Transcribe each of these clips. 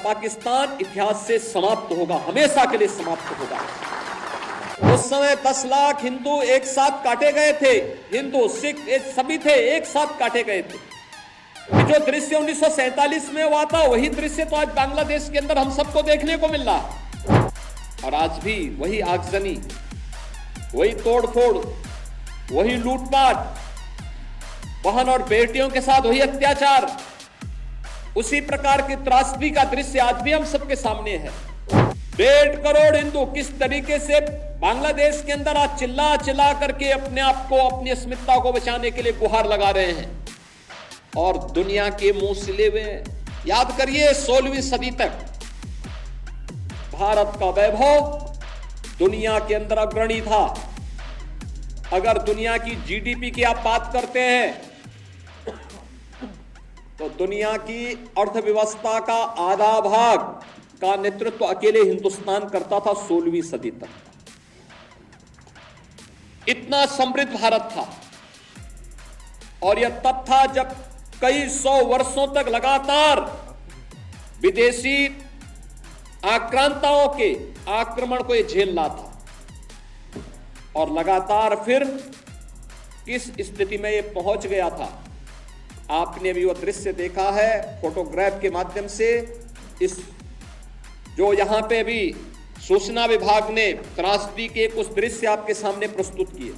पाकिस्तान इतिहास से समाप्त होगा, हमेशा के लिए समाप्त होगा। उस समय 10 लाख हिंदू एक साथ काटे गए थे, हिंदू सिख सभी थे, एक साथ काटे गए थे। जो दृश्य 1947 में हुआ था वही दृश्य तो आज बांग्लादेश के अंदर हम सबको देखने को मिल रहा। और आज भी वही आगजनी, वही तोड़फोड़, वही लूटपाट, बहन और बेटियों के साथ वही अत्याचार, उसी प्रकार की त्रासदी का दृश्य आज भी हम सबके सामने है। 1.5 करोड़ हिंदू किस तरीके से बांग्लादेश के अंदर आज चिल्ला चिल्ला करके अपने आप को, अपनी अस्मिता को बचाने के लिए गुहार लगा रहे हैं और दुनिया के मुंह सिले हुए। याद करिए 16वीं सदी तक भारत का वैभव दुनिया के अंदर अग्रणी था। अगर दुनिया की जीडीपी की आप बात करते हैं तो दुनिया की अर्थव्यवस्था का आधा भाग का नेतृत्व अकेले हिंदुस्तान करता था 16वीं सदी तक। इतना समृद्ध भारत था। और यह तब था जब कई 100 वर्षों तक लगातार विदेशी आक्रांताओं के आक्रमण को यह झेल रहा था। और लगातार फिर किस स्थिति में यह पहुंच गया था, आपने अभी वो दृश्य देखा है फोटोग्राफ के माध्यम से। इस जो यहां पे अभी सूचना विभाग ने त्रासदी के कुछ दृश्य आपके सामने प्रस्तुत किए।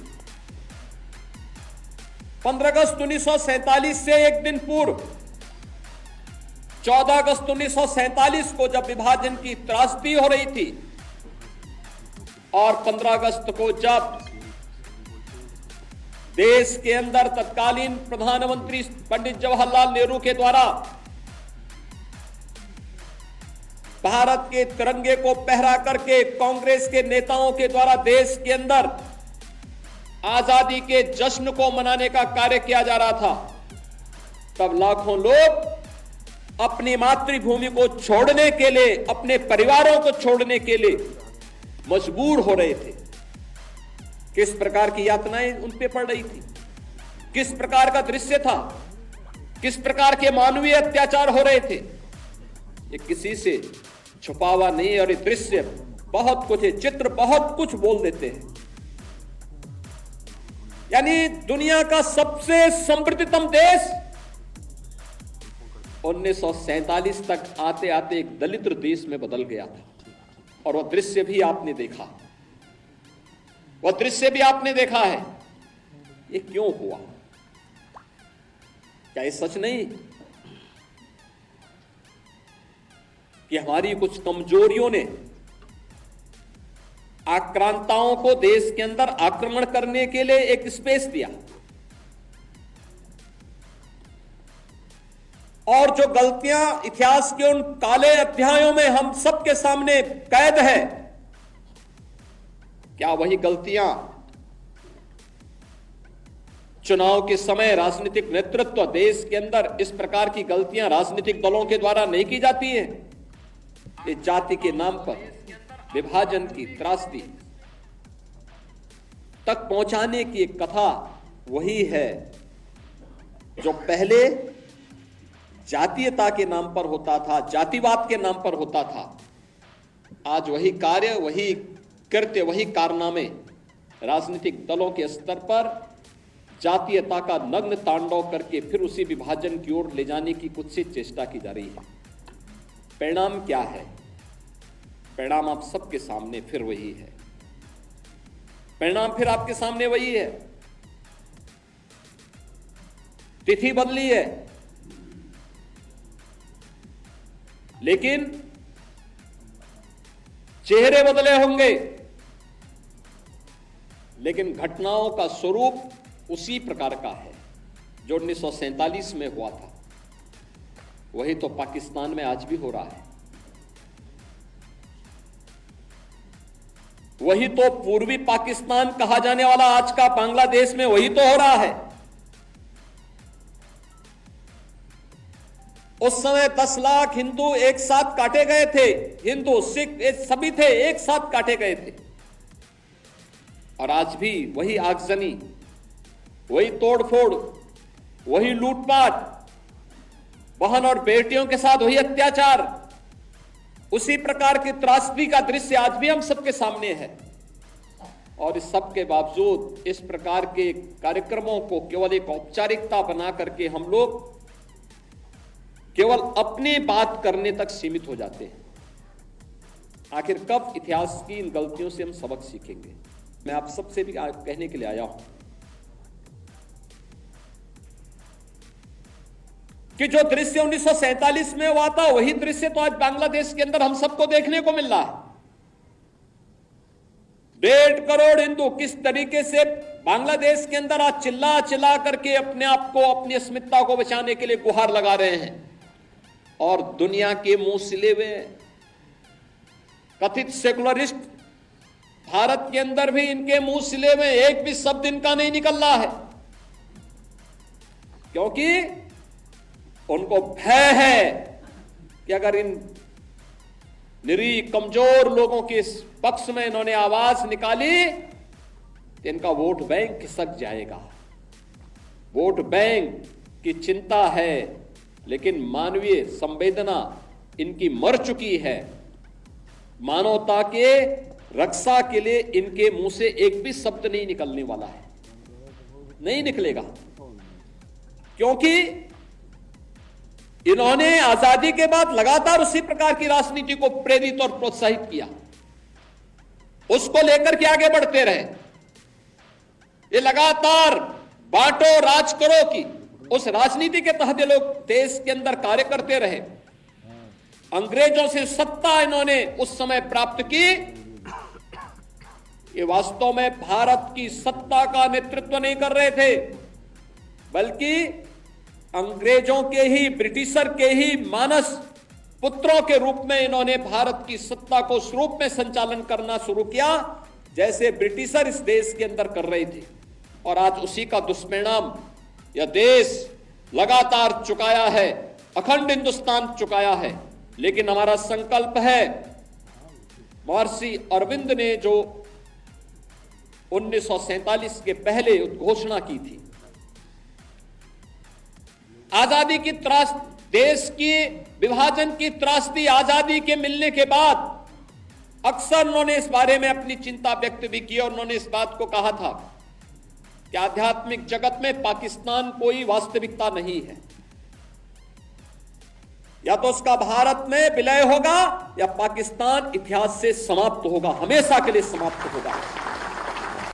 15 अगस्त 1947 से एक दिन पूर्व 14 अगस्त 1947 को जब विभाजन की त्रासदी हो रही थी और 15 अगस्त को जब देश के अंदर तत्कालीन प्रधानमंत्री पंडित जवाहरलाल नेहरू के द्वारा भारत के तिरंगे को पहरा करके कांग्रेस के नेताओं के द्वारा देश के अंदर आजादी के जश्न को मनाने का कार्य किया जा रहा था, तब लाखों लोग अपनी मातृभूमि को छोड़ने के लिए, अपने परिवारों को छोड़ने के लिए मजबूर हो रहे थे। किस प्रकार की यातनाएं उन पे पड़ रही थी, किस प्रकार का दृश्य था, किस प्रकार के मानवीय अत्याचार हो रहे थे, ये किसी से छुपा हुआ नहीं। और ये दृश्य बहुत कुछ है, चित्र बहुत कुछ बोल देते हैं। यानी दुनिया का सबसे समृद्धतम देश 1947 तक आते आते एक दलित देश में बदल गया था। और वह दृश्य भी आपने देखा, वह दृश्य भी आपने देखा है। ये क्यों हुआ? क्या ये सच नहीं कि हमारी कुछ कमजोरियों ने आक्रांताओं को देश के अंदर आक्रमण करने के लिए एक स्पेस दिया? और जो गलतियां इतिहास के उन काले अध्यायों में हम सबके सामने कैद है, क्या वही गलतियां चुनाव के समय राजनीतिक नेतृत्व देश के अंदर इस प्रकार की गलतियां राजनीतिक दलों के द्वारा नहीं की जाती है? ये जाति के नाम पर विभाजन की त्रासदी तक पहुंचाने की एक कथा वही है जो पहले जातीयता के नाम पर होता था, जातिवाद के नाम पर होता था। आज वही कार्य, वही कृत्य, वही कारनामे राजनीतिक दलों के स्तर पर जातीयता का नग्न तांडव करके फिर उसी विभाजन की ओर ले जाने की कुछ सी चेष्टा की जा रही है। परिणाम क्या है? परिणाम आप सबके सामने फिर वही है। परिणाम फिर आपके सामने वही है। तिथि बदली है, लेकिन चेहरे बदले होंगे, लेकिन घटनाओं का स्वरूप उसी प्रकार का है जो 1947 में हुआ था। वही तो पाकिस्तान में आज भी हो रहा है। वही तो पूर्वी पाकिस्तान कहा जाने वाला आज का बांग्लादेश में वही तो हो रहा है। उस समय 10 लाख हिंदू एक साथ काटे गए थे, हिंदू सिख सभी थे, एक साथ काटे गए थे। और आज भी वही आगजनी, वही तोड़फोड़, वही लूटपाट, बहन और बेटियों के साथ वही अत्याचार, उसी प्रकार की त्रासदी का दृश्य आज भी हम सबके सामने है। और इस सब के बावजूद इस प्रकार के कार्यक्रमों को केवल एक औपचारिकता बना करके हम लोग केवल अपनी बात करने तक सीमित हो जाते हैं। आखिर कब इतिहास की इन गलतियों से हम सबक सीखेंगे? मैं आप सबसे भी कहने के लिए आया हूं कि जो दृश्य 1947 में हुआ था वही दृश्य तो आज बांग्लादेश के अंदर हम सबको देखने को मिल रहा है। 1.5 करोड़ हिंदू किस तरीके से बांग्लादेश के अंदर आज चिल्ला चिल्ला करके अपने आप को, अपनी अस्मिता को बचाने के लिए गुहार लगा रहे हैं, और दुनिया के मुंह सिले हुए कथित सेकुलरिस्ट भारत के अंदर भी इनके मुंह सिले हुए एक भी शब्द इनका नहीं निकल रहा है, क्योंकि उनको भय है कि अगर इन निरीह कमजोर लोगों के पक्ष में इन्होंने आवाज निकाली तो इनका वोट बैंक खिसक जाएगा। वोट बैंक की चिंता है, लेकिन मानवीय संवेदना इनकी मर चुकी है। मानवता के रक्षा के लिए इनके मुंह से एक भी शब्द नहीं निकलने वाला है, नहीं निकलेगा, क्योंकि इन्होंने आजादी के बाद लगातार उसी प्रकार की राजनीति को प्रेरित और प्रोत्साहित किया, उसको लेकर के आगे बढ़ते रहे। ये लगातार बांटो राज करो की उस राजनीति के तहत ये लोग देश के अंदर कार्य करते रहे। अंग्रेजों से सत्ता इन्होंने उस समय प्राप्त की। ये वास्तव में भारत की सत्ता का नेतृत्व नहीं कर रहे थे, बल्कि अंग्रेजों के ही, ब्रिटिशर के ही मानस पुत्रों के रूप में इन्होंने भारत की सत्ता को उस रूप में संचालन करना शुरू किया जैसे ब्रिटिशर इस देश के अंदर कर रहे थे। और आज उसी का दुष्परिणाम यह देश लगातार चुकाया है, अखंड हिंदुस्तान चुकाया है। लेकिन हमारा संकल्प है, महर्षि अरविंद ने जो 1947 के पहले घोषणा की थी, आजादी की देश की विभाजन की त्रासदी आजादी के मिलने के बाद अक्सर उन्होंने इस बारे में अपनी चिंता व्यक्त भी की, और उन्होंने इस बात को कहा था कि आध्यात्मिक जगत में पाकिस्तान कोई वास्तविकता नहीं है, या तो उसका भारत में विलय होगा या पाकिस्तान इतिहास से समाप्त होगा, हमेशा के लिए समाप्त होगा।